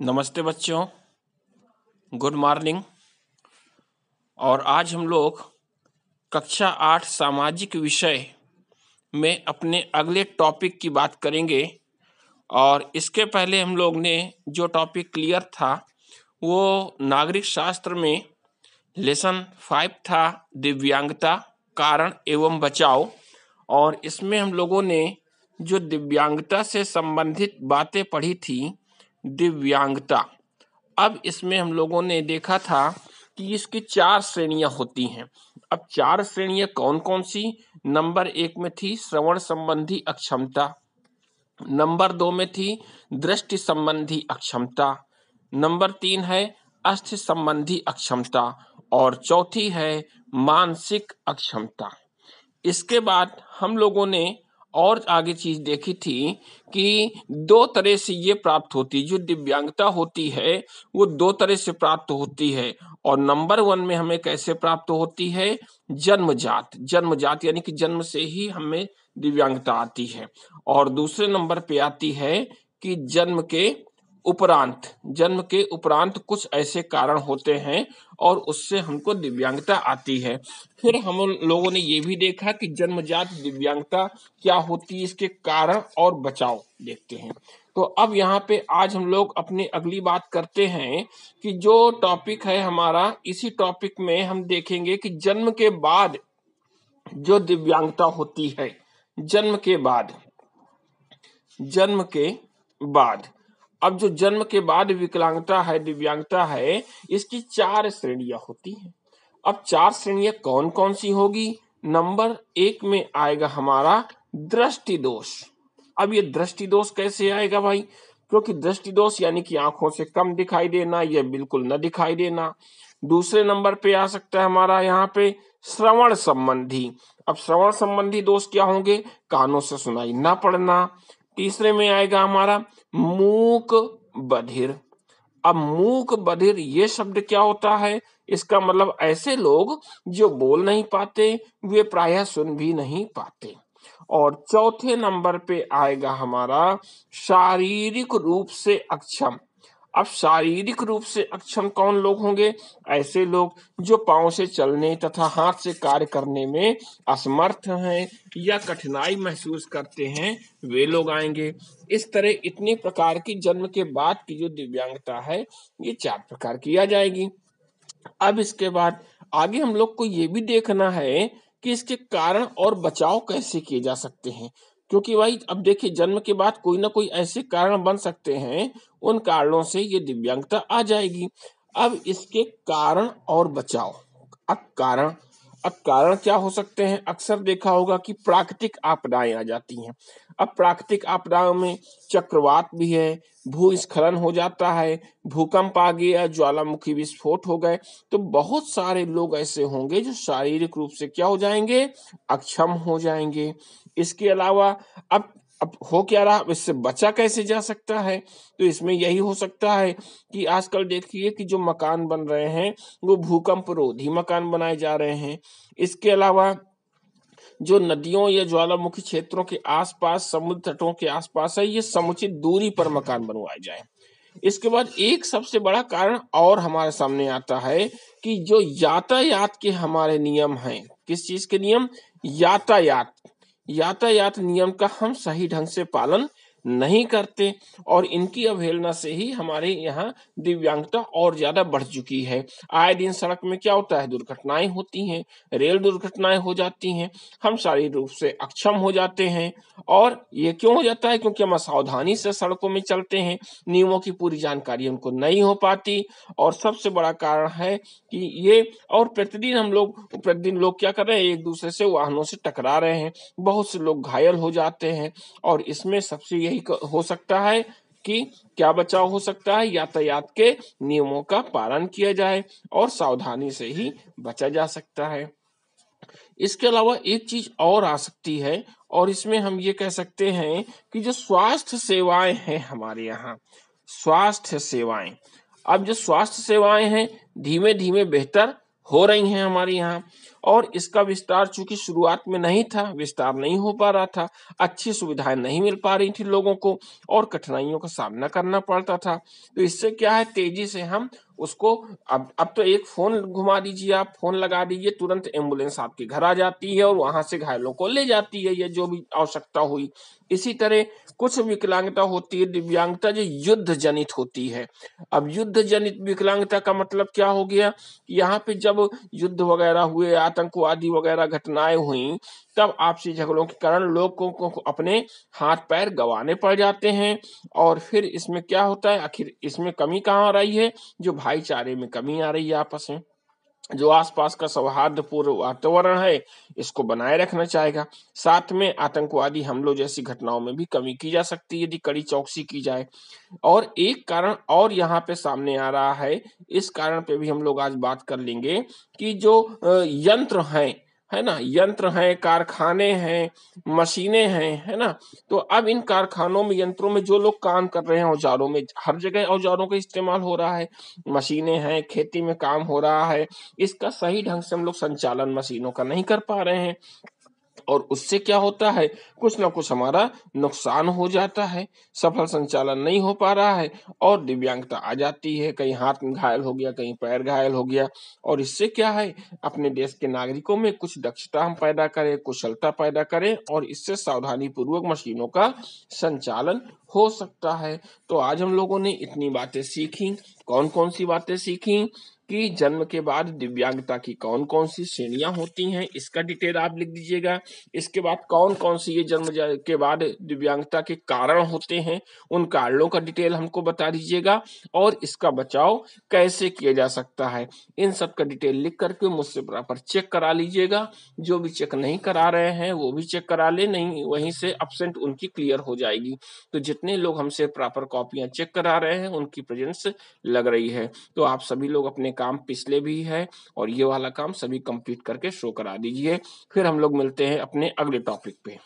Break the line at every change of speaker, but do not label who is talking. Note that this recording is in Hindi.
नमस्ते बच्चों, गुड मॉर्निंग। और आज हम लोग कक्षा 8 सामाजिक विषय में अपने अगले टॉपिक की बात करेंगे। और इसके पहले हम लोग ने जो टॉपिक क्लियर था वो नागरिक शास्त्र में लेसन 5 था, दिव्यांगता, कारण एवं बचाव। और इसमें हम लोगों ने जो दिव्यांगता से संबंधित बातें पढ़ी थी, दिव्यांगता। अब इसमें हम लोगों ने देखा था कि इसकी 4 श्रेणियां होती हैं। अब 4 श्रेणियां कौन कौन सी? नंबर 1 में थी श्रवण संबंधी अक्षमता, नंबर 2 में थी दृष्टि संबंधी अक्षमता, नंबर 3 है अस्थि संबंधी अक्षमता और चौथी है मानसिक अक्षमता। इसके बाद हम लोगों ने और आगे चीज देखी थी कि 2 तरह से ये प्राप्त होती, जो दिव्यांगता होती है वो 2 तरह से प्राप्त होती है। और नंबर 1 में हमें कैसे प्राप्त होती है? जन्मजात यानी कि जन्म से ही हमें दिव्यांगता आती है। और दूसरे नंबर पे आती है कि जन्म के उपरांत कुछ ऐसे कारण होते हैं और उससे हमको दिव्यांगता आती है। फिर हम लोगों ने ये भी देखा कि जन्मजात दिव्यांगता क्या होती है, इसके कारण और बचाव देखते हैं। तो अब यहाँ पे आज हम लोग अपनी अगली बात करते हैं कि जो टॉपिक है हमारा, इसी टॉपिक में हम देखेंगे कि जन्म के बाद जो दिव्यांगता होती है, जन्म के बाद अब जो जन्म के बाद विकलांगता है, दिव्यांगता है, इसकी 4 श्रेणियां होती हैं। अब 4 श्रेणियां कौन कौन सी होगी? नंबर 1 में आएगा हमारा दृष्टि दोष। अब ये दृष्टि दोष कैसे आएगा भाई? क्योंकि दृष्टि दोष यानी कि आंखों से कम दिखाई देना या बिल्कुल न दिखाई देना। दूसरे नंबर पे आ सकता है हमारा यहाँ पे श्रवण संबंधी। अब श्रवण संबंधी दोष क्या होंगे? कानों से सुनाई ना पड़ना। तीसरे में आएगा हमारा मूक बधिर। अब मूक बधिर ये शब्द क्या होता है? इसका मतलब ऐसे लोग जो बोल नहीं पाते, वे प्रायः सुन भी नहीं पाते। और चौथे नंबर पे आएगा हमारा शारीरिक रूप से अक्षम। अब शारीरिक रूप से अक्षम कौन लोग होंगे? ऐसे लोग जो पांव से चलने तथा हाथ से कार्य करने में असमर्थ हैं या कठिनाई महसूस करते हैं, वे लोग आएंगे। इस तरह इतने प्रकार की जन्म के बाद की जो दिव्यांगता है, ये 4 प्रकार की आ जाएगी। अब इसके बाद आगे हम लोग को ये भी देखना है कि इसके कारण और बचाव कैसे किए जा सकते हैं। क्योंकि भाई अब देखिए, जन्म के बाद कोई ना कोई ऐसे कारण बन सकते हैं, उन कारणों से ये दिव्यांगता आ जाएगी। अब इसके कारण और बचाव। अब कारण क्या हो सकते हैं? अक्सर देखा होगा कि प्राकृतिक आपदाएं आ जाती हैं। अब प्राकृतिक आपदाओं में चक्रवात भी है, भूस्खलन हो जाता है, भूकंप आ गया, ज्वालामुखी विस्फोट हो गए, तो बहुत सारे लोग ऐसे होंगे जो शारीरिक रूप से क्या हो जाएंगे? अक्षम हो जाएंगे। इसके अलावा अब हो क्या रहा, इससे बचा कैसे जा सकता है? तो इसमें यही हो सकता है कि आजकल देखिए कि जो मकान बन रहे हैं वो भूकंप रोधी मकान बनाए जा रहे हैं। इसके अलावा जो नदियों या ज्वालामुखी क्षेत्रों के आसपास, समुद्र तटों के आसपास है, ये समुचित दूरी पर मकान बनवाए जाए। इसके बाद एक सबसे बड़ा कारण और हमारे सामने आता है कि जो यातायात के हमारे नियम हैं, किस चीज के नियम? यातायात नियम का हम सही ढंग से पालन नहीं करते और इनकी अवहेलना से ही हमारे यहाँ दिव्यांगता और ज्यादा बढ़ चुकी है। आए दिन सड़क में क्या होता है? दुर्घटनाएं होती हैं, रेल दुर्घटनाएं हो जाती हैं, हम शारीरिक रूप से अक्षम हो जाते हैं। और ये क्यों हो जाता है? क्योंकि हम असावधानी से सड़कों में चलते हैं, नियमों की पूरी जानकारी हमको नहीं हो पाती। और सबसे बड़ा कारण है कि ये, और प्रतिदिन लोग क्या कर रहे हैं? एक दूसरे से वाहनों से टकरा रहे हैं, बहुत से लोग घायल हो जाते हैं। और इसमें सबसे यही हो सकता है कि क्या बचाव हो सकता है? यातायात के नियमों का पालन किया जाए और सावधानी से ही बचा जा सकता है। इसके अलावा एक चीज और आ सकती है, और इसमें हम ये कह सकते हैं कि जो स्वास्थ्य सेवाएं हैं हमारे यहाँ, स्वास्थ्य सेवाएं, अब जो स्वास्थ्य सेवाएं हैं धीमे धीमे बेहतर हो रही हैं हमारे यहाँ। और इसका विस्तार चूंकि शुरुआत में नहीं था, विस्तार नहीं हो पा रहा था, अच्छी सुविधाएं नहीं मिल पा रही थी लोगों को और कठिनाइयों का सामना करना पड़ता था। तो इससे क्या है, तेजी से हम उसको अब तो एक फोन घुमा दीजिए, आप फोन लगा दीजिए, तुरंत एम्बुलेंस आपके घर आ जाती है और वहां से घायलों को ले जाती है, ये जो भी आवश्यकता हुई। इसी तरह कुछ विकलांगता होती है, दिव्यांगता जो युद्ध जनित होती है। अब युद्ध जनित विकलांगता का मतलब क्या हो गया, यहाँ पे जब युद्ध वगैरह हुए, आतंकवादी वगैरह घटनाएं हुई, तब आपसी झगड़ों के कारण लोगों को अपने हाथ पैर गंवाने पड़ जाते हैं। और फिर इसमें क्या होता है, आखिर इसमें कमी कहाँ आ रही है, जो भाईचारे में कमी आ रही है, आपस में जो आसपास का सौहार्दपूर्ण वातावरण है इसको बनाए रखना चाहेगा। साथ में आतंकवादी हमलों जैसी घटनाओं में भी कमी की जा सकती है यदि कड़ी चौकसी की जाए। और एक कारण और यहाँ पे सामने आ रहा है, इस कारण पे भी हम लोग आज बात कर लेंगे कि जो यंत्र हैं, है ना, यंत्र हैं, कारखाने हैं, मशीनें हैं, है ना। तो अब इन कारखानों में, यंत्रों में जो लोग काम कर रहे हैं, औजारों में, हर जगह औजारों का इस्तेमाल हो रहा है, मशीनें हैं, खेती में काम हो रहा है, इसका सही ढंग से हम लोग संचालन मशीनों का नहीं कर पा रहे हैं और उससे क्या होता है, कुछ ना कुछ हमारा नुकसान हो जाता है, सफल संचालन नहीं हो पा रहा है और दिव्यांगता आ जाती है, कहीं हाथ में घायल हो गया, कहीं पैर घायल हो गया। और इससे क्या है, अपने देश के नागरिकों में कुछ दक्षता हम पैदा करें, कुशलता पैदा करें और इससे सावधानी पूर्वक मशीनों का संचालन हो सकता है। तो आज हम लोगों ने इतनी बातें सीखी। कौन कौन सी बातें सीखी कि जन्म के बाद दिव्यांगता की कौन कौन सी श्रेणियां होती हैं, इसका डिटेल आप लिख दीजिएगा। इसके बाद कौन कौन सी ये जन्म के बाद दिव्यांगता के कारण होते हैं, उन कारणों का डिटेल हमको बता दीजिएगा और इसका बचाव कैसे किया जा सकता है, इन सब का डिटेल लिख करके मुझसे प्रॉपर चेक करा लीजिएगा। जो भी चेक नहीं करा रहे हैं वो भी चेक करा ले, नहीं वहीं से एब्सेंट उनकी क्लियर हो जाएगी। तो जितने लोग हमसे प्रॉपर कॉपियां चेक करा रहे हैं उनकी प्रेजेंस लग रही है। तो आप सभी लोग अपने काम पिछले भी है और ये वाला काम सभी कंप्लीट करके शो करा दीजिए। फिर हम लोग मिलते हैं अपने अगले टॉपिक पे।